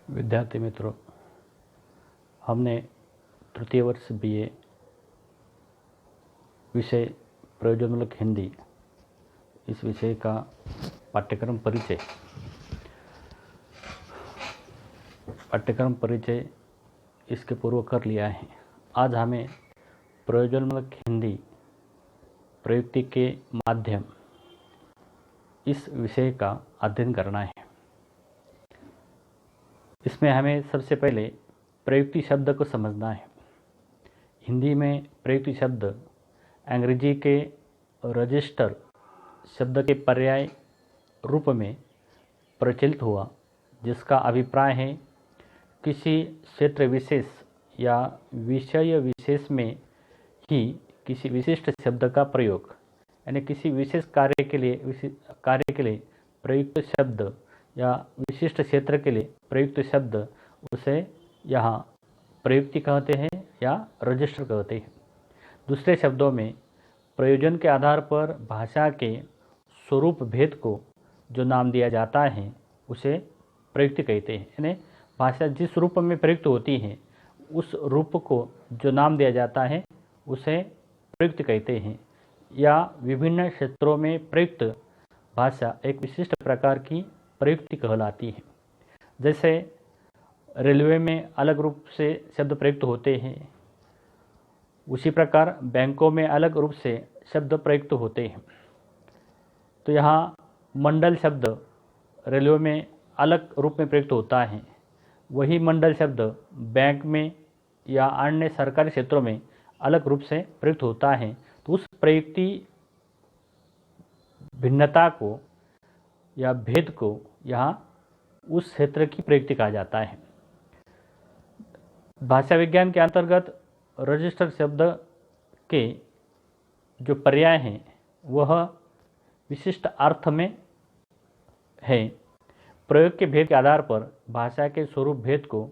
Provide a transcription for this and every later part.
विद्यार्थी मित्रों, हमने तृतीय वर्ष बीए विषय प्रयोजनमूलक हिंदी इस विषय का पाठ्यक्रम परिचय इसके पूर्व कर लिया है। आज हमें प्रयोजनमूलक हिंदी प्रयुक्ति के माध्यम इस विषय का अध्ययन करना है। इसमें हमें सबसे पहले प्रयुक्ति शब्द को समझना है। हिंदी में प्रयुक्ति शब्द अंग्रेजी के रजिस्टर शब्द के पर्याय रूप में प्रचलित हुआ, जिसका अभिप्राय है किसी क्षेत्र विशेष या विषय विशेष में ही किसी विशिष्ट शब्द का प्रयोग, यानी किसी विशेष कार्य के लिए प्रयुक्त शब्द या विशिष्ट क्षेत्र के लिए प्रयुक्त शब्द, उसे यहाँ प्रयुक्ति कहते हैं या रजिस्टर कहते हैं। दूसरे शब्दों में प्रयोजन के आधार पर भाषा के स्वरूप भेद को जो नाम दिया जाता है उसे प्रयुक्ति कहते हैं। यानी भाषा जिस रूप में प्रयुक्त होती है उस रूप को जो नाम दिया जाता है उसे प्रयुक्त कहते हैं। या विभिन्न क्षेत्रों में प्रयुक्त भाषा एक विशिष्ट प्रकार की प्रयुक्ति कहलाती है। जैसे रेलवे में अलग रूप से शब्द प्रयुक्त होते हैं, उसी प्रकार बैंकों में अलग रूप से शब्द प्रयुक्त होते हैं। तो यहाँ मंडल शब्द रेलवे में अलग रूप में प्रयुक्त होता है, वही मंडल शब्द बैंक में या अन्य सरकारी क्षेत्रों में अलग रूप से प्रयुक्त होता है। तो उस प्रयुक्ति भिन्नता को या भेद को यहाँ उस क्षेत्र की प्रयुक्ति कहा जाता है। भाषा विज्ञान के अंतर्गत रजिस्टर शब्द के जो पर्याय हैं वह विशिष्ट अर्थ में है। प्रयोग के भेद के आधार पर भाषा के स्वरूप भेद को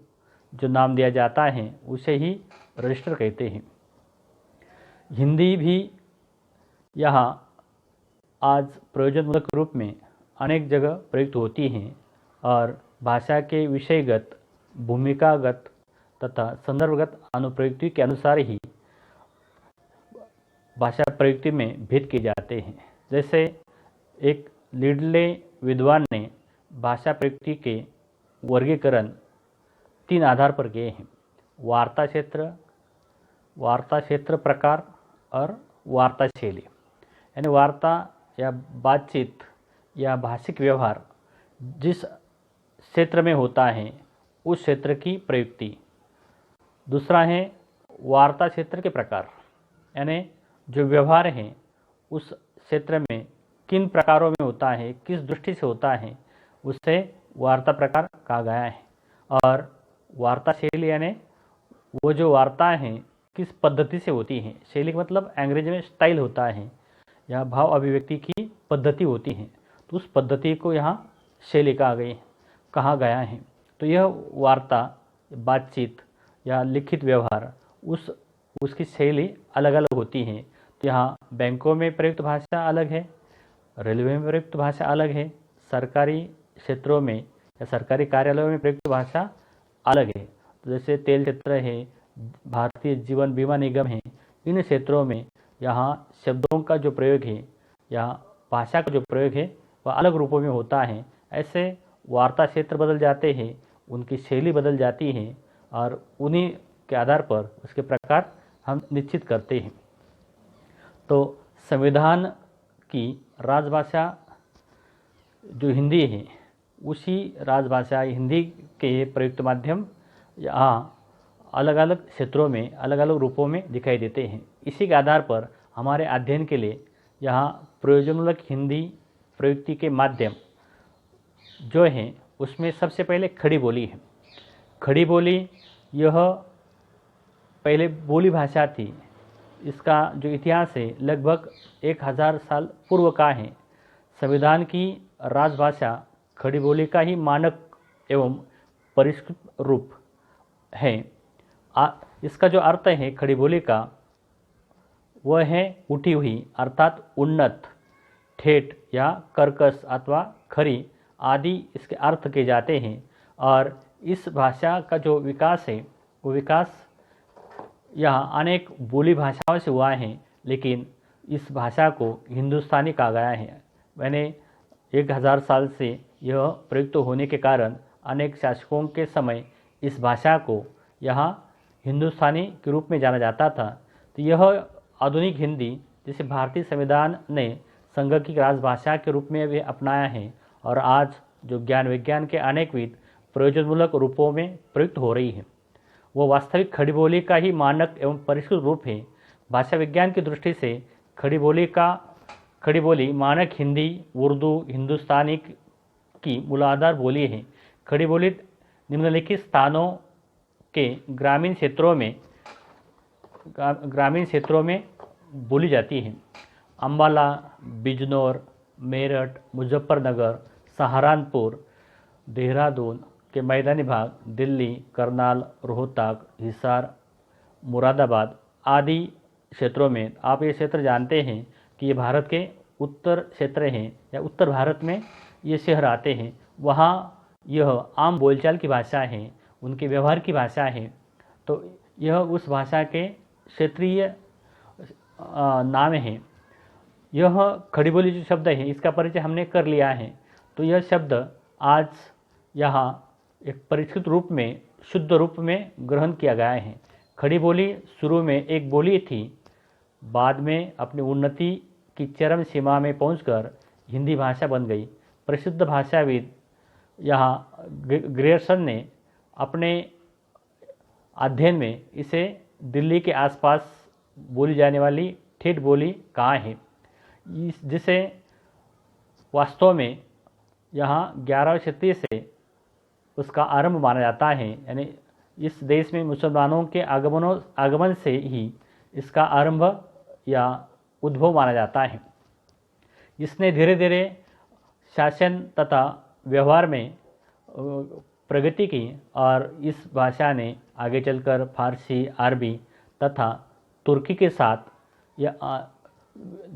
जो नाम दिया जाता है उसे ही रजिस्टर कहते हैं। हिंदी भी यहाँ आज प्रयोजनमूलक रूप में अनेक जगह प्रयुक्त होती हैं और भाषा के विषयगत, भूमिकागत तथा संदर्भगत अनुप्रयुक्ति के अनुसार ही भाषा प्रयुक्ति में भेद किए जाते हैं। जैसे एक लीडले विद्वान ने भाषा प्रयुक्ति के वर्गीकरण 3 आधार पर किए हैं: वार्ता क्षेत्र प्रकार और वार्ता शैली। यानी वार्ता या बातचीत या भाषिक व्यवहार जिस क्षेत्र में होता है उस क्षेत्र की प्रयुक्ति। दूसरा है वार्ता क्षेत्र के प्रकार, यानी जो व्यवहार है उस क्षेत्र में किन प्रकारों में होता है, किस दृष्टि से होता है, उससे वार्ता प्रकार कहा गया है। और वार्ता शैली यानी वो जो वार्ता है किस पद्धति से होती है। शैली का मतलब अंग्रेजी में स्टाइल होता है या भाव अभिव्यक्ति की पद्धति होती है, तो उस पद्धति को यहाँ शैली कहा गया है। तो यह वार्ता, बातचीत या लिखित व्यवहार उसकी शैली अलग अलग होती है। तो यहाँ बैंकों में प्रयुक्त भाषा अलग है, रेलवे में प्रयुक्त भाषा अलग है, सरकारी क्षेत्रों में या सरकारी कार्यालयों में प्रयुक्त भाषा अलग है। तो जैसे तेल क्षेत्र है, भारतीय जीवन बीमा निगम है, इन क्षेत्रों में यहाँ शब्दों का जो प्रयोग है या भाषा का जो प्रयोग है वह अलग रूपों में होता है। ऐसे वार्ता क्षेत्र बदल जाते हैं, उनकी शैली बदल जाती है और उन्हीं के आधार पर उसके प्रकार हम निश्चित करते हैं। तो संविधान की राजभाषा जो हिंदी है, उसी राजभाषा हिंदी के प्रयुक्त माध्यम यहाँ अलग अलग क्षेत्रों में अलग अलग रूपों में दिखाई देते हैं। इसी के आधार पर हमारे अध्ययन के लिए यहाँ प्रयोजनमूलक हिंदी प्रयुक्ति के माध्यम जो हैं उसमें सबसे पहले खड़ी बोली है। खड़ी बोली यह पहले बोली भाषा थी। इसका जो इतिहास है लगभग 1000 साल पूर्व का है। संविधान की राजभाषा खड़ी बोली का ही मानक एवं परिष्कृत रूप है। इसका जो अर्थ है खड़ी बोली का वह है उठी हुई, अर्थात उन्नत, ठेठ या कर्कश अथवा खरी आदि इसके अर्थ किए जाते हैं। और इस भाषा का जो विकास है वो विकास यहाँ अनेक बोली भाषाओं से हुआ है, लेकिन इस भाषा को हिंदुस्तानी कहा गया है। मैंने 1000 साल से यह प्रयुक्त होने के कारण अनेक शासकों के समय इस भाषा को यहाँ हिंदुस्तानी के रूप में जाना जाता था। तो यह आधुनिक हिंदी जिसे भारतीय संविधान ने संघ की राजभाषा के रूप में भी अपनाया है और आज जो ज्ञान विज्ञान के अनेकविध प्रयोजनमूलक रूपों में प्रयुक्त हो रही है, वो वास्तविक खड़ी बोली का ही मानक एवं परिष्कृत रूप है। भाषा विज्ञान की दृष्टि से खड़ी बोली मानक हिंदी, उर्दू, हिंदुस्तानी की मूलाधार बोली है। खड़ी बोली निम्नलिखित स्थानों के ग्रामीण क्षेत्रों में बोली जाती है: अम्बाला, बिजनौर, मेरठ, मुजफ्फरनगर, सहारनपुर, देहरादून के मैदानी भाग, दिल्ली, करनाल, रोहतक, हिसार, मुरादाबाद आदि क्षेत्रों में। आप ये क्षेत्र जानते हैं कि ये भारत के उत्तर क्षेत्र हैं या उत्तर भारत में ये शहर आते हैं। वहाँ यह आम बोलचाल की भाषा है, उनके व्यवहार की भाषा है। तो यह उस भाषा के क्षेत्रीय नाम है। यह खड़ी बोली जो शब्द है इसका परिचय हमने कर लिया है। तो यह शब्द आज यहाँ एक परिष्कृत रूप में, शुद्ध रूप में ग्रहण किया गया है। खड़ी बोली शुरू में एक बोली थी, बाद में अपनी उन्नति की चरम सीमा में पहुंचकर हिंदी भाषा बन गई। प्रसिद्ध भाषाविद यहाँ ग्रियर्सन ने अपने अध्ययन में इसे दिल्ली के आसपास बोली जाने वाली ठेठ बोली कहा है, जिसे वास्तव में यहाँ 11वीं शताब्दी से उसका आरंभ माना जाता है। यानी इस देश में मुसलमानों के आगमन से ही इसका आरंभ या उद्भव माना जाता है। इसने धीरे धीरे शासन तथा व्यवहार में प्रगति की और इस भाषा ने आगे चलकर फारसी, अरबी तथा तुर्की के साथ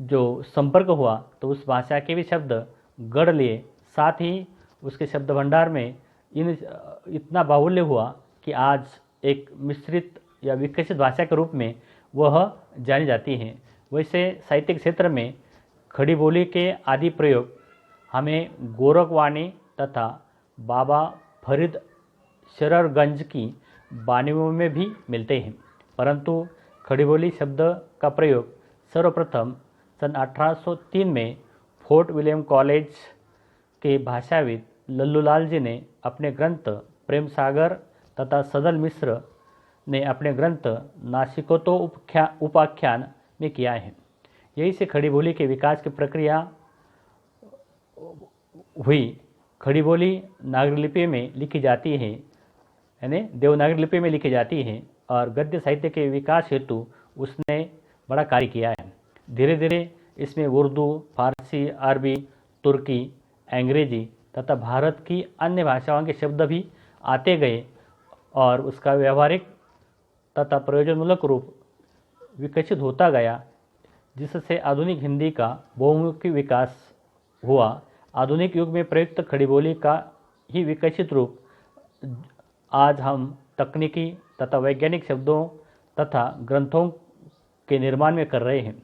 जो संपर्क हुआ तो उस भाषा के भी शब्द गढ़ लिए। साथ ही उसके शब्द भंडार में इतना बाहुल्य हुआ कि आज एक मिश्रित या विकसित भाषा के रूप में वह जानी जाती है। वैसे साहित्य क्षेत्र में खड़ी बोली के आदि प्रयोग हमें गोरखवाणी तथा बाबा फरीद शररगंज की बानियों में भी मिलते हैं, परंतु खड़ी बोली शब्द का प्रयोग सर्वप्रथम सन 1803 में फोर्ट विलियम कॉलेज के भाषाविद लल्लूलाल जी ने अपने ग्रंथ प्रेम सागर तथा सदल मिश्र ने अपने ग्रंथ नासिकोतो उपाख्यान में किया है। यही से खड़ी बोली के विकास की प्रक्रिया हुई। खड़ी बोली नागरी लिपि में लिखी जाती है, यानी देवनागरी लिपि में लिखी जाती है और गद्य साहित्य के विकास हेतु उसने बड़ा कार्य किया है। धीरे धीरे इसमें उर्दू, फारसी, अरबी, तुर्की, अंग्रेजी तथा भारत की अन्य भाषाओं के शब्द भी आते गए और उसका व्यवहारिक तथा प्रयोजनमूलक रूप विकसित होता गया, जिससे आधुनिक हिंदी का बहुमुखी विकास हुआ। आधुनिक युग में प्रयुक्त खड़ी बोली का ही विकसित रूप आज हम तकनीकी तथा वैज्ञानिक शब्दों तथा ग्रंथों के निर्माण में कर रहे हैं।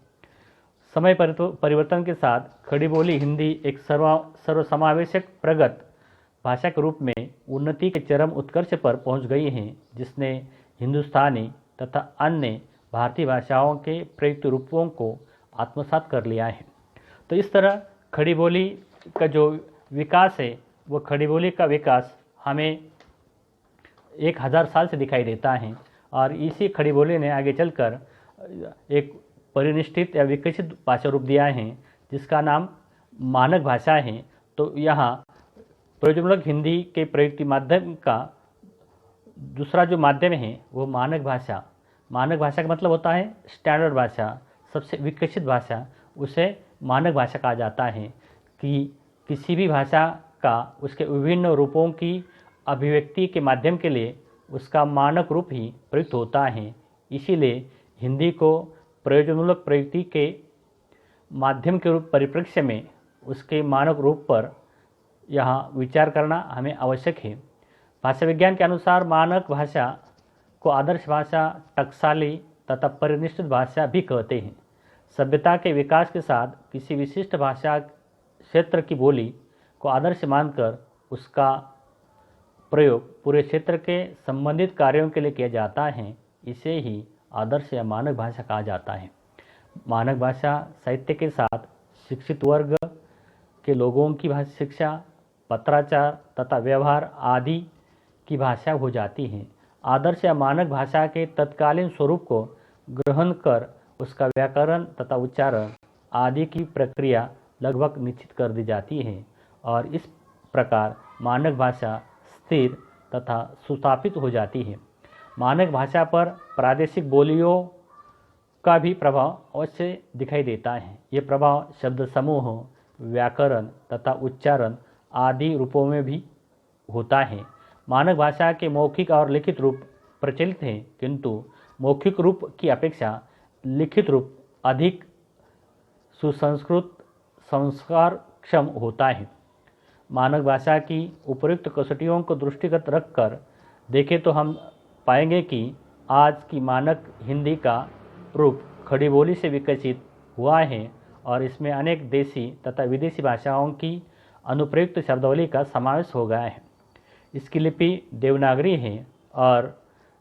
समय परिवर्तन के साथ खड़ी बोली हिंदी एक सर्वसमावेशक प्रगत भाषा के रूप में उन्नति के चरम उत्कर्ष पर पहुंच गई है, जिसने हिंदुस्तानी तथा अन्य भारतीय भाषाओं के प्रयुक्त रूपों को आत्मसात कर लिया है। तो इस तरह खड़ी बोली का जो विकास है वो खड़ी बोली का विकास हमें 1000 साल से दिखाई देता है और इसी खड़ी बोली ने आगे चलकर एक परिनिष्ठित या विकसित भाषा रूप दिया है, जिसका नाम मानक भाषा है। तो यहाँ प्रयोजनमूलक हिंदी के प्रयुक्ति माध्यम का दूसरा जो माध्यम है वो मानक भाषा। मानक भाषा का मतलब होता है स्टैंडर्ड भाषा, सबसे विकसित भाषा, उसे मानक भाषा कहा जाता है। कि किसी भी भाषा का उसके विभिन्न रूपों की अभिव्यक्ति के माध्यम के लिए उसका मानक रूप ही प्रयुक्त होता है। इसीलिए हिंदी को प्रयोजनमूलक प्रयुक्ति के माध्यम के रूप परिप्रेक्ष्य में उसके मानक रूप पर यहाँ विचार करना हमें आवश्यक है। भाषा विज्ञान के अनुसार मानक भाषा को आदर्श भाषा, टकसाली तथा परिनिष्ठित भाषा भी कहते हैं। सभ्यता के विकास के साथ किसी विशिष्ट भाषा क्षेत्र की बोली को आदर्श मानकर उसका प्रयोग पूरे क्षेत्र के संबंधित कार्यों के लिए किया जाता है। इसे ही आदर्श या मानक भाषा कहा जाता है। मानक भाषा साहित्य के साथ शिक्षित वर्ग के लोगों की भाषा शिक्षा, पत्राचार तथा व्यवहार आदि की भाषा हो जाती है। आदर्श या मानक भाषा के तत्कालीन स्वरूप को ग्रहण कर उसका व्याकरण तथा उच्चारण आदि की प्रक्रिया लगभग निश्चित कर दी जाती है और इस प्रकार मानक भाषा स्थिर तथा सुस्थापित हो जाती है। मानक भाषा पर प्रादेशिक बोलियों का भी प्रभाव अवश्य दिखाई देता है। ये प्रभाव शब्द समूह, व्याकरण तथा उच्चारण आदि रूपों में भी होता है। मानक भाषा के मौखिक और लिखित रूप प्रचलित हैं, किंतु मौखिक रूप की अपेक्षा लिखित रूप अधिक सुसंस्कृत, संस्कारक्षम होता है। मानक भाषा की उपयुक्त कसौटियों को दृष्टिगत रखकर देखें तो हम पाएंगे कि आज की मानक हिंदी का रूप खड़ी बोली से विकसित हुआ है और इसमें अनेक देशी तथा विदेशी भाषाओं की अनुप्रयुक्त शब्दावली का समावेश हो गया है। इसकी लिपि देवनागरी है और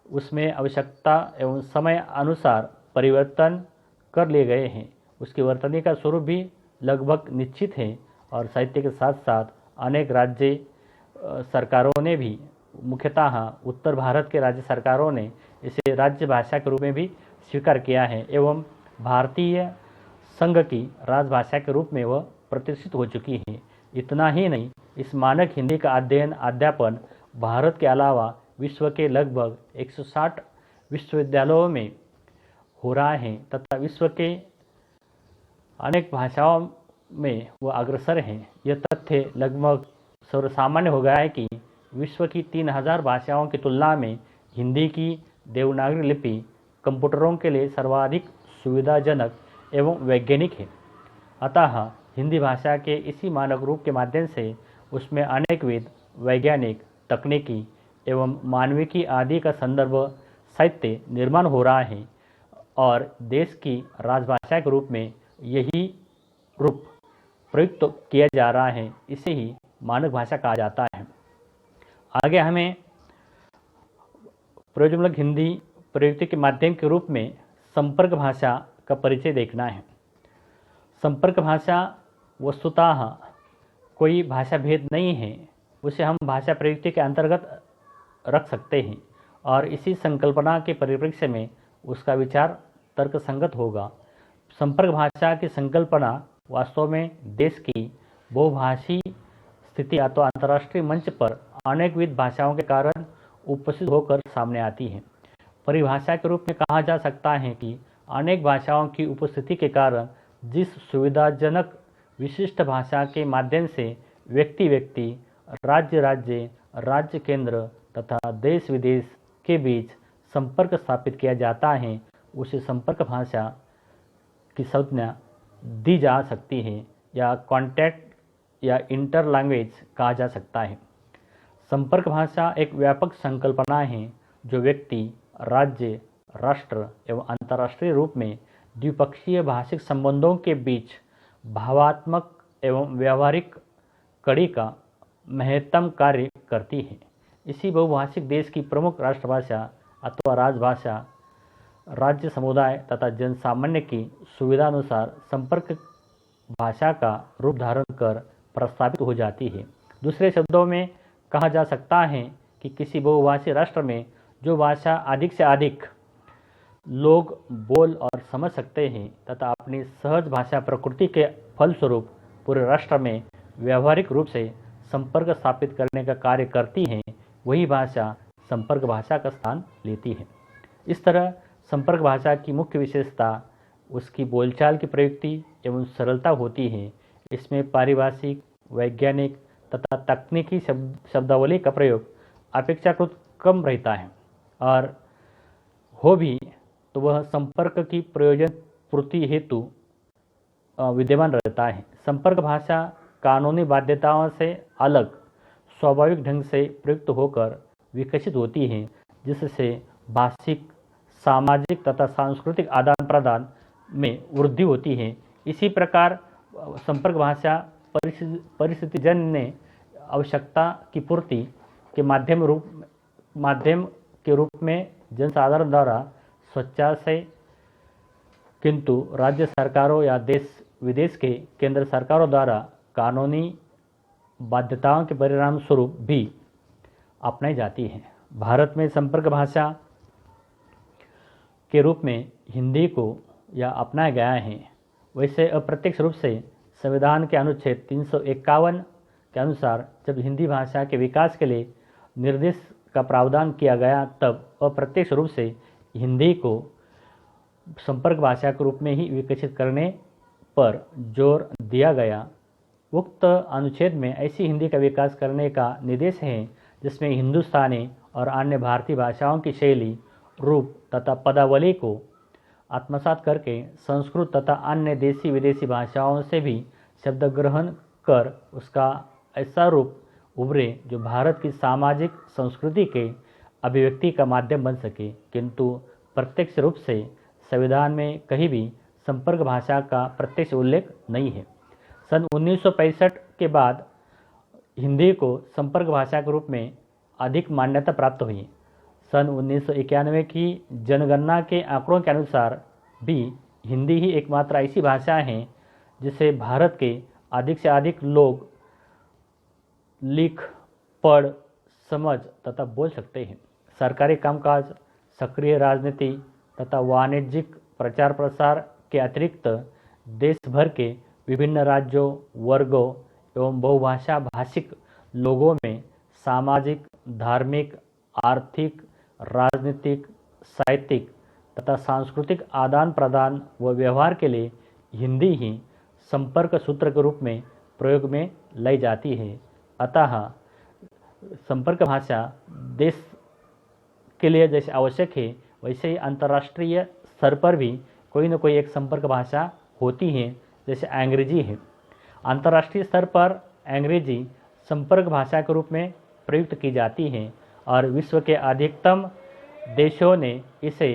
उसमें आवश्यकता एवं समय अनुसार परिवर्तन कर लिए गए हैं। उसकी वर्तनी का स्वरूप भी लगभग निश्चित है और साहित्य के साथ साथ अनेक राज्य सरकारों ने भी, मुख्यतः उत्तर भारत के राज्य सरकारों ने इसे राज्य भाषा के रूप में भी स्वीकार किया है एवं भारतीय संघ की राजभाषा के रूप में वह प्रतिष्ठित हो चुकी है। इतना ही नहीं, इस मानक हिंदी का अध्ययन अध्यापन भारत के अलावा विश्व के लगभग 160 विश्वविद्यालयों में हो रहा है तथा विश्व के अनेक भाषाओं में वह अग्रसर हैं। यह तथ्य लगभग सर्वसामान्य हो गया है कि विश्व की 3000 भाषाओं की तुलना में हिंदी की देवनागरी लिपि कंप्यूटरों के लिए सर्वाधिक सुविधाजनक एवं वैज्ञानिक है। अतः हिंदी भाषा के इसी मानक रूप के माध्यम से उसमें अनेकविध वैज्ञानिक, तकनीकी एवं मानविकी आदि का संदर्भ साहित्य निर्माण हो रहा है और देश की राजभाषा के रूप में यही रूप प्रयुक्त किया जा रहा है। इसे ही मानक भाषा कहा जाता है। आगे हमें प्रयोजनमूलक हिंदी प्रयुक्ति के माध्यम के रूप में संपर्क भाषा का परिचय देखना है। संपर्क भाषा वस्तुतः कोई भाषा भेद नहीं है, उसे हम भाषा प्रयुक्ति के अंतर्गत रख सकते हैं और इसी संकल्पना के परिप्रेक्ष्य में उसका विचार तर्कसंगत होगा। संपर्क भाषा की संकल्पना वास्तव में देश की बहुभाषी स्थिति अथवा अंतर्राष्ट्रीय मंच पर अनेकविध भाषाओं के कारण उपस्थित होकर सामने आती है। परिभाषा के रूप में कहा जा सकता है कि अनेक भाषाओं की उपस्थिति के कारण जिस सुविधाजनक विशिष्ट भाषा के माध्यम से व्यक्ति राज्य राज्य केंद्र तथा देश विदेश के बीच संपर्क स्थापित किया जाता है, उसे संपर्क भाषा की संज्ञा दी जा सकती है या कॉन्टैक्ट या इंटर लैंग्वेज कहा जा सकता है। संपर्क भाषा एक व्यापक संकल्पना है जो व्यक्ति, राज्य, राष्ट्र एवं अंतर्राष्ट्रीय रूप में द्विपक्षीय भाषिक संबंधों के बीच भावात्मक एवं व्यावहारिक कड़ी का महत्तम कार्य करती है। इसी बहुभाषिक देश की प्रमुख राष्ट्रभाषा अथवा राजभाषा राज्य समुदाय तथा जन सामान्य की सुविधानुसार संपर्क भाषा का रूप धारण कर प्रस्तावित हो जाती है। दूसरे शब्दों में कहा जा सकता है कि किसी बहुभाषी राष्ट्र में जो भाषा अधिक से अधिक लोग बोल और समझ सकते हैं तथा अपनी सहज भाषा प्रकृति के फलस्वरूप पूरे राष्ट्र में व्यावहारिक रूप से संपर्क स्थापित करने का कार्य करती है, वही भाषा संपर्क भाषा का स्थान लेती है। इस तरह संपर्क भाषा की मुख्य विशेषता उसकी बोलचाल की प्रयुक्ति एवं सरलता होती है। इसमें पारिभाषिक, वैज्ञानिक तथा तकनीकी शब्दावली का प्रयोग अपेक्षाकृत कम रहता है और हो भी तो वह संपर्क की प्रयोजन पूर्ति हेतु विद्यमान रहता है। संपर्क भाषा कानूनी बाध्यताओं से अलग स्वाभाविक ढंग से प्रयुक्त होकर विकसित होती हैं, जिससे भाषिक, सामाजिक तथा सांस्कृतिक आदान प्रदान में वृद्धि होती है। इसी प्रकार संपर्क भाषा परिस्थितिजन्य आवश्यकता की पूर्ति के माध्यम के रूप में जनसाधारण द्वारा स्वेच्छा, किंतु राज्य सरकारों या देश विदेश के केंद्र सरकारों द्वारा कानूनी बाध्यताओं के परिणाम स्वरूप भी अपनाई जाती है। भारत में संपर्क भाषा के रूप में हिंदी को या अपनाया गया है। वैसे अप्रत्यक्ष रूप से संविधान के अनुच्छेद 351 के अनुसार जब हिंदी भाषा के विकास के लिए निर्देश का प्रावधान किया गया, तब अप्रत्यक्ष रूप से हिंदी को संपर्क भाषा के रूप में ही विकसित करने पर जोर दिया गया। उक्त अनुच्छेद में ऐसी हिंदी का विकास करने का निर्देश है जिसमें हिंदुस्तानी और अन्य भारतीय भाषाओं की शैली, रूप तथा पदावली को आत्मसात करके संस्कृत तथा अन्य देशी विदेशी भाषाओं से भी शब्द ग्रहण कर उसका ऐसा रूप उभरे जो भारत की सामाजिक संस्कृति के अभिव्यक्ति का माध्यम बन सके। किंतु प्रत्यक्ष रूप से संविधान में कहीं भी संपर्क भाषा का प्रत्यक्ष उल्लेख नहीं है। सन 1965 के बाद हिंदी को संपर्क भाषा के रूप में अधिक मान्यता प्राप्त हुई। सन 1991 की जनगणना के आंकड़ों के अनुसार भी हिंदी ही एकमात्र ऐसी भाषा है जिसे भारत के अधिक से अधिक लोग लिख, पढ़, समझ तथा बोल सकते हैं। सरकारी कामकाज, सक्रिय राजनीति तथा वाणिज्यिक प्रचार प्रसार के अतिरिक्त देश भर के विभिन्न राज्यों, वर्गों एवं बहुभाषा भाषिक लोगों में सामाजिक, धार्मिक, आर्थिक, राजनीतिक, साहित्यिक तथा सांस्कृतिक आदान प्रदान व व्यवहार के लिए हिंदी ही संपर्क सूत्र के रूप में प्रयोग में लाई जाती है। अतः संपर्क भाषा देश के लिए जैसे आवश्यक है, वैसे ही अंतर्राष्ट्रीय स्तर पर भी कोई न कोई एक संपर्क भाषा होती है। जैसे अंग्रेजी है, अंतर्राष्ट्रीय स्तर पर अंग्रेजी संपर्क भाषा के रूप में प्रयुक्त की जाती है और विश्व के अधिकतम देशों ने इसे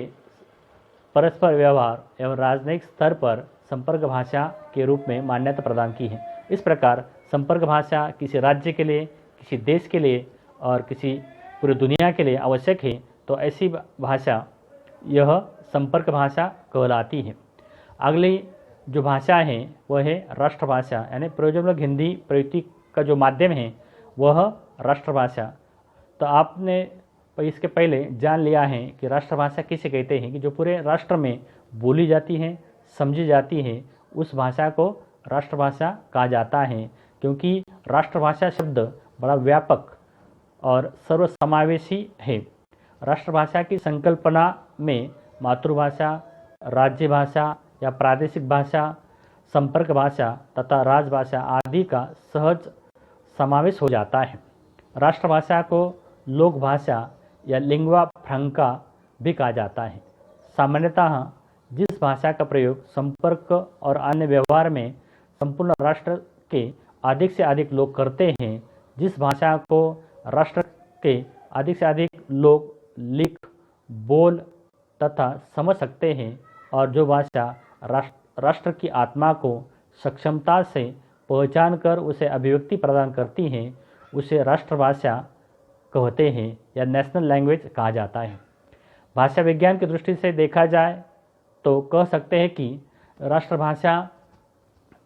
परस्पर व्यवहार एवं राजनयिक स्तर पर संपर्क भाषा के रूप में मान्यता प्रदान की है। इस प्रकार संपर्क भाषा किसी राज्य के लिए, किसी देश के लिए और किसी पूरी दुनिया के लिए आवश्यक है, तो ऐसी भाषा यह संपर्क भाषा कहलाती है। अगली जो भाषा है वह है राष्ट्रभाषा, यानी प्रयोजनमूलक हिंदी प्रयुक्ति का जो माध्यम है वह राष्ट्रभाषा। तो आपने इसके पहले जान लिया है कि राष्ट्रभाषा किसे कहते हैं, कि जो पूरे राष्ट्र में बोली जाती है, समझी जाती है, उस भाषा को राष्ट्रभाषा कहा जाता है। क्योंकि राष्ट्रभाषा शब्द बड़ा व्यापक और सर्वसमावेशी है। राष्ट्रभाषा की संकल्पना में मातृभाषा, राज्य भाषा या प्रादेशिक भाषा, संपर्क भाषा तथा राजभाषा आदि का सहज समावेश हो जाता है। राष्ट्रभाषा को लोक भाषा या लिंग्वा फ्रैंका भी कहा जाता है। सामान्यतः जिस भाषा का प्रयोग संपर्क और अन्य व्यवहार में संपूर्ण राष्ट्र के अधिक से अधिक लोग करते हैं, जिस भाषा को राष्ट्र के अधिक से अधिक लोग लिख, बोल तथा समझ सकते हैं और जो भाषा राष्ट्र की आत्मा को सक्षमता से पहचान कर उसे अभिव्यक्ति प्रदान करती हैं, उसे राष्ट्रभाषा कहते हैं या नेशनल लैंग्वेज कहा जाता है। भाषा विज्ञान की दृष्टि से देखा जाए तो कह सकते हैं कि राष्ट्रभाषा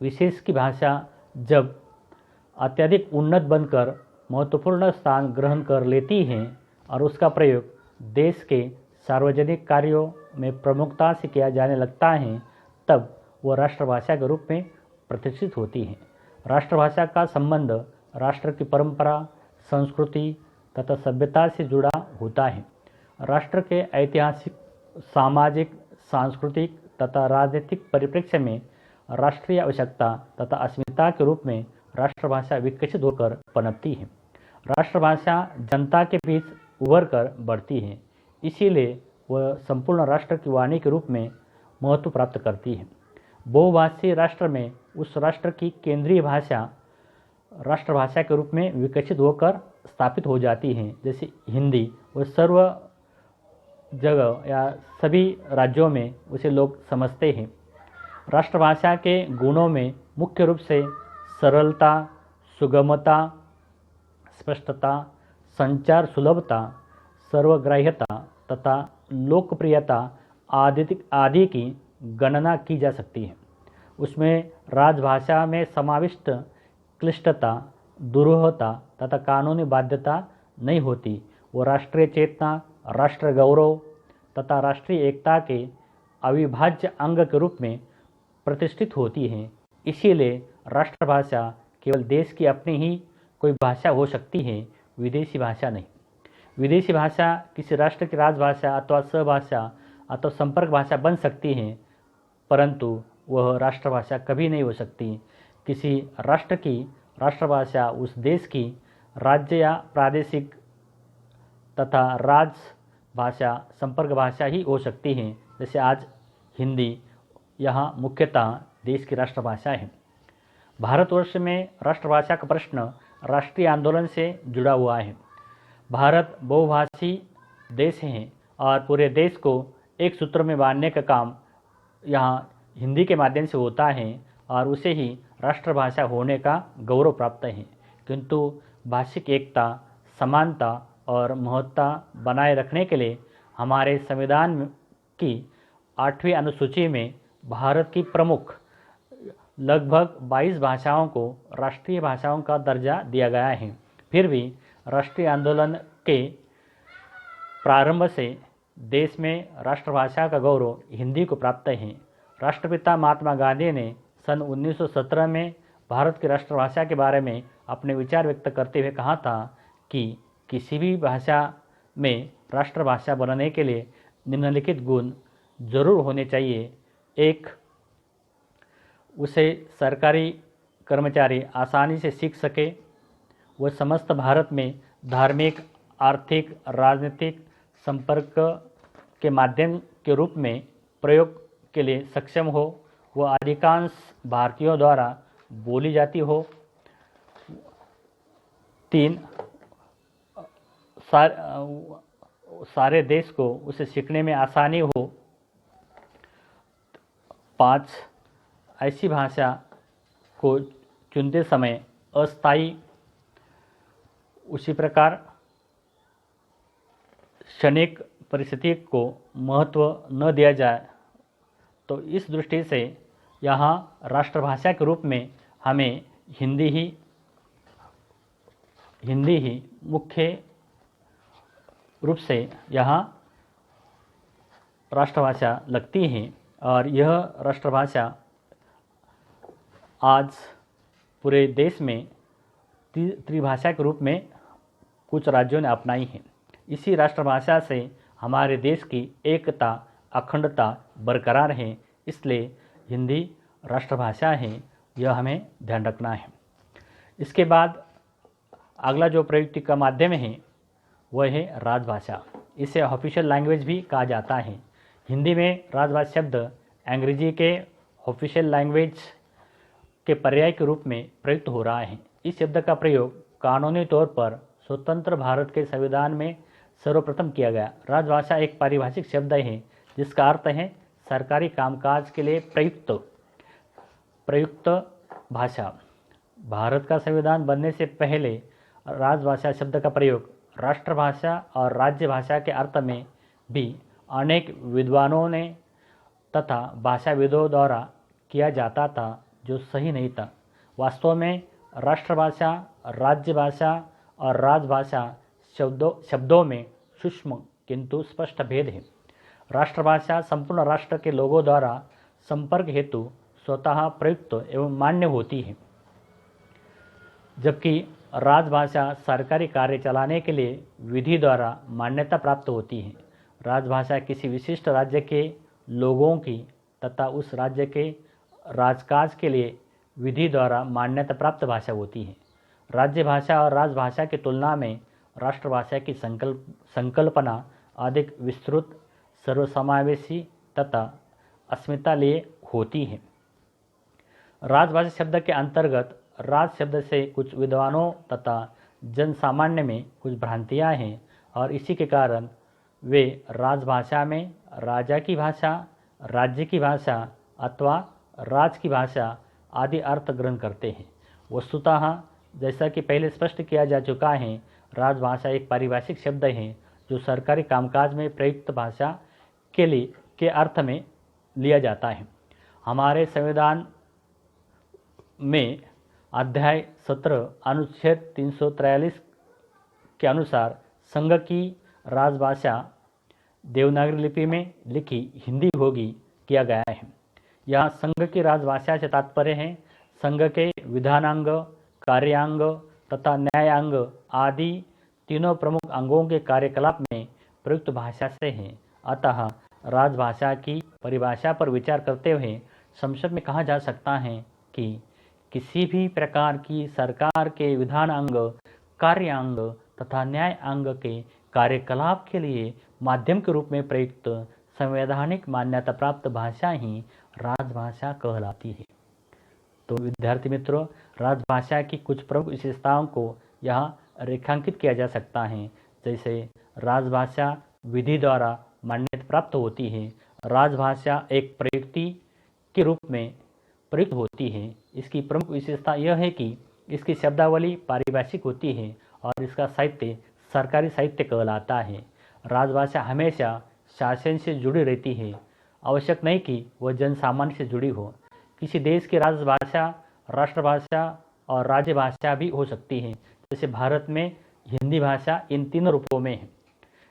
विशेष की भाषा जब अत्यधिक उन्नत बनकर महत्वपूर्ण स्थान ग्रहण कर लेती है और उसका प्रयोग देश के सार्वजनिक कार्यों में प्रमुखता से किया जाने लगता है, तब वह राष्ट्रभाषा के रूप में प्रतिष्ठित होती है। राष्ट्रभाषा का संबंध राष्ट्र की परंपरा, संस्कृति तथा सभ्यता से जुड़ा होता है। राष्ट्र के ऐतिहासिक, सामाजिक, सांस्कृतिक तथा राजनीतिक परिप्रेक्ष्य में राष्ट्रीय आवश्यकता तथा अस्मिता के रूप में राष्ट्रभाषा विकसित होकर पनपती है। राष्ट्रभाषा जनता के बीच उभर कर बढ़ती है, इसीलिए वह संपूर्ण राष्ट्र की वाणी के रूप में महत्व प्राप्त करती है। बहुभाषीय राष्ट्र में उस राष्ट्र की केंद्रीय भाषा राष्ट्रभाषा के रूप में विकसित होकर स्थापित हो जाती हैं, जैसे हिंदी, वो सर्व जगह या सभी राज्यों में उसे लोग समझते हैं। राष्ट्रभाषा के गुणों में मुख्य रूप से सरलता, सुगमता, स्पष्टता, संचार सुलभता, सर्वग्राह्यता तथा लोकप्रियता आदि की गणना की जा सकती है। उसमें राजभाषा में समाविष्ट क्लिष्टता, दुरूहता तथा कानूनी बाध्यता नहीं होती। वो राष्ट्रीय चेतना, राष्ट्र गौरव तथा राष्ट्रीय एकता के अविभाज्य अंग के रूप में प्रतिष्ठित होती हैं। इसीलिए राष्ट्रभाषा केवल देश की अपनी ही कोई भाषा हो सकती है, विदेशी भाषा नहीं। विदेशी भाषा किसी राष्ट्र की राजभाषा अथवा सहभाषा अथवा संपर्क भाषा बन सकती है, परंतु वह राष्ट्रभाषा कभी नहीं हो सकती। किसी राष्ट्र की राष्ट्रभाषा उस देश की राज्य या प्रादेशिक तथा राजभाषा संपर्क भाषा ही हो सकती है। जैसे आज हिंदी यहाँ मुख्यतः देश की राष्ट्रभाषा है। भारतवर्ष में राष्ट्रभाषा का प्रश्न राष्ट्रीय आंदोलन से जुड़ा हुआ है। भारत बहुभाषी देश है और पूरे देश को एक सूत्र में बांधने का काम यहाँ हिंदी के माध्यम से होता है और उसे ही राष्ट्रभाषा होने का गौरव प्राप्त है। किंतु भाषिक एकता, समानता और महत्ता बनाए रखने के लिए हमारे संविधान की 8वीं अनुसूची में भारत की प्रमुख लगभग 22 भाषाओं को राष्ट्रीय भाषाओं का दर्जा दिया गया है। फिर भी राष्ट्रीय आंदोलन के प्रारंभ से देश में राष्ट्रभाषा का गौरव हिंदी को प्राप्त है। राष्ट्रपिता महात्मा गांधी ने सन 1917 में भारत की राष्ट्रभाषा के बारे में अपने विचार व्यक्त करते हुए कहा था कि किसी भी भाषा में राष्ट्रभाषा बनने के लिए निम्नलिखित गुण जरूर होने चाहिए। एक, उसे सरकारी कर्मचारी आसानी से सीख सके। वह समस्त भारत में धार्मिक, आर्थिक, राजनीतिक संपर्क के माध्यम के रूप में प्रयोग के लिए सक्षम हो। वह अधिकांश भारतीयों द्वारा बोली जाती हो। 3, सारे देश को उसे सीखने में आसानी हो। 5, ऐसी भाषा को चुनते समय अस्थायी, उसी प्रकार क्षणिक परिस्थिति को महत्व न दिया जाए। तो इस दृष्टि से यहाँ राष्ट्रभाषा के रूप में हमें हिंदी ही मुख्य रूप से यहाँ राष्ट्रभाषा लगती है। और यह राष्ट्रभाषा आज पूरे देश में त्रिभाषा के रूप में कुछ राज्यों ने अपनाई है। इसी राष्ट्रभाषा से हमारे देश की एकता, अखंडता बरकरार है। इसलिए हिंदी राष्ट्रभाषा है, यह हमें ध्यान रखना है। इसके बाद अगला जो प्रयुक्ति का माध्यम है वह है राजभाषा। इसे ऑफिशियल लैंग्वेज भी कहा जाता है। हिंदी में राजभाषा शब्द अंग्रेजी के ऑफिशियल लैंग्वेज के पर्याय के रूप में प्रयुक्त हो रहा है। इस शब्द का प्रयोग कानूनी तौर पर स्वतंत्र भारत के संविधान में सर्वप्रथम किया गया। राजभाषा एक पारिभाषिक शब्द है जिसका अर्थ है सरकारी कामकाज के लिए प्रयुक्त भाषा। भारत का संविधान बनने से पहले राजभाषा शब्द का प्रयोग राष्ट्रभाषा और राज्य भाषा के अर्थ में भी अनेक विद्वानों ने तथा भाषाविदों द्वारा किया जाता था, जो सही नहीं था। वास्तव में राष्ट्रभाषा, राज्य भाषा और राजभाषा शब्दों में सूक्ष्म किंतु स्पष्ट भेद है। राष्ट्रभाषा संपूर्ण राष्ट्र के लोगों द्वारा संपर्क हेतु स्वतः प्रयुक्त एवं मान्य होती है, जबकि राजभाषा सरकारी कार्य चलाने के लिए विधि द्वारा मान्यता प्राप्त होती है। राजभाषा किसी विशिष्ट राज्य के लोगों की तथा उस राज्य के राजकाज के लिए विधि द्वारा मान्यता प्राप्त भाषा होती है। राज्य भाषा और राजभाषा की तुलना में राष्ट्रभाषा की संकल्पना अधिक विस्तृत, सर्वसमावेशी तथा अस्मिता लिए होती है। राजभाषा शब्द के अंतर्गत राज शब्द से कुछ विद्वानों तथा जन सामान्य में कुछ भ्रांतियाँ हैं और इसी के कारण वे राजभाषा में राजा की भाषा, राज्य की भाषा अथवा राज की भाषा आदि अर्थ ग्रहण करते हैं। वस्तुतः जैसा कि पहले स्पष्ट किया जा चुका है, राजभाषा एक पारिभाषिक शब्द है जो सरकारी कामकाज में प्रयुक्त भाषा के अर्थ में लिया जाता है। हमारे संविधान में अध्याय 17 अनुच्छेद 343 के अनुसार संघ की राजभाषा देवनागरी लिपि में लिखी हिंदी होगी किया गया है। यहाँ संघ की राजभाषा से तात्पर्य है संघ के विधानांग, कार्यांग तथा न्यायांग आदि तीनों प्रमुख अंगों के कार्यकलाप में प्रयुक्त भाषा से है। अतः राजभाषा की परिभाषा पर विचार करते हुए संक्षेप में कहा जा सकता है कि किसी भी प्रकार की सरकार के विधानांग, कार्यांग तथा न्यायांग के कार्यकलाप के लिए माध्यम के रूप में प्रयुक्त संवैधानिक मान्यता प्राप्त भाषा ही राजभाषा कहलाती है। तो विद्यार्थी मित्रों, राजभाषा की कुछ प्रमुख विशेषताओं को यहाँ रेखांकित किया जा सकता है। जैसे राजभाषा विधि द्वारा मान्यता प्राप्त होती है। राजभाषा एक प्रयुक्ति के रूप में प्रयुक्त होती है। इसकी प्रमुख विशेषता यह है कि इसकी शब्दावली पारिभाषिक होती है और इसका साहित्य सरकारी साहित्य कहलाता है। राजभाषा हमेशा शासन से जुड़ी रहती है, आवश्यक नहीं कि वह जन सामान्य से जुड़ी हो। किसी देश की राजभाषा राष्ट्रभाषा और राज्य भाषा भी हो सकती है। जैसे भारत में हिंदी भाषा इन तीनों रूपों में है।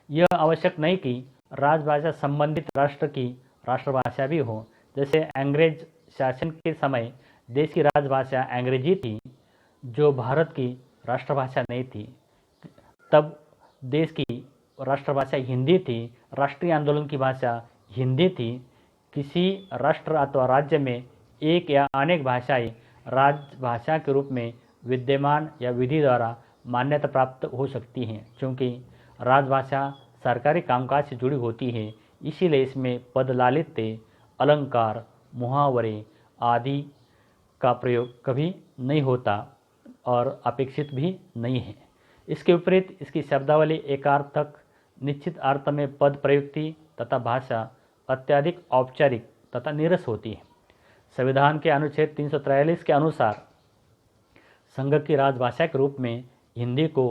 यह आवश्यक नहीं कि राजभाषा संबंधित राष्ट्र की राष्ट्रभाषा भी हो। जैसे अंग्रेज शासन के समय देश की राजभाषा अंग्रेजी थी, जो भारत की राष्ट्रभाषा नहीं थी। तब देश की राष्ट्रभाषा हिंदी थी, राष्ट्रीय आंदोलन की भाषा हिंदी थी। किसी राष्ट्र अथवा राज्य में एक या अनेक भाषाएं राजभाषा के रूप में विद्यमान या विधि द्वारा मान्यता प्राप्त हो सकती हैं। क्योंकि राजभाषा सरकारी कामकाज से जुड़ी होती है, इसीलिए इसमें पद लालित्य, अलंकार, मुहावरे आदि का प्रयोग कभी नहीं होता और अपेक्षित भी नहीं है। इसके विपरीत इसकी शब्दावली एकार्थक, निश्चित अर्थ में पद प्रयुक्ति तथा भाषा अत्यधिक औपचारिक तथा नीरस होती है। संविधान के अनुच्छेद 343 के अनुसार संघ की राजभाषा के रूप में हिंदी को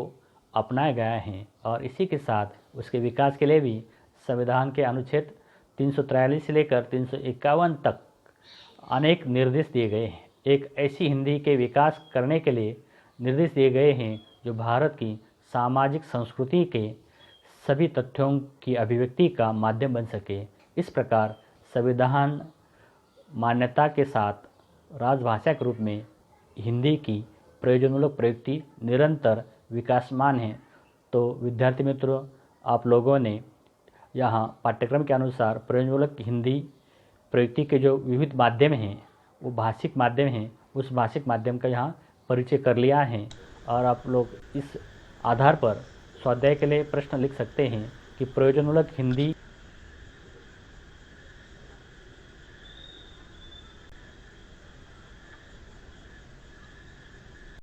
अपनाया गया है और इसी के साथ उसके विकास के लिए भी संविधान के अनुच्छेद 343 से लेकर 351 तक अनेक निर्देश दिए गए हैं। एक ऐसी हिंदी के विकास करने के लिए निर्देश दिए गए हैं जो भारत की सामाजिक संस्कृति के सभी तथ्यों की अभिव्यक्ति का माध्यम बन सके। इस प्रकार संविधान मान्यता के साथ राजभाषा के रूप में हिंदी की प्रयोजनमूलक प्रयुक्ति निरंतर विकासमान है। तो विद्यार्थी मित्रों, आप लोगों ने यहाँ पाठ्यक्रम के अनुसार प्रयोजनमूलक हिंदी प्रयुक्ति के जो विविध माध्यम हैं, वो भाषिक माध्यम हैं, उस भाषिक माध्यम का यहाँ परिचय कर लिया है। और आप लोग इस आधार पर स्वाध्याय के लिए प्रश्न लिख सकते हैं कि प्रयोजनमूलक हिंदी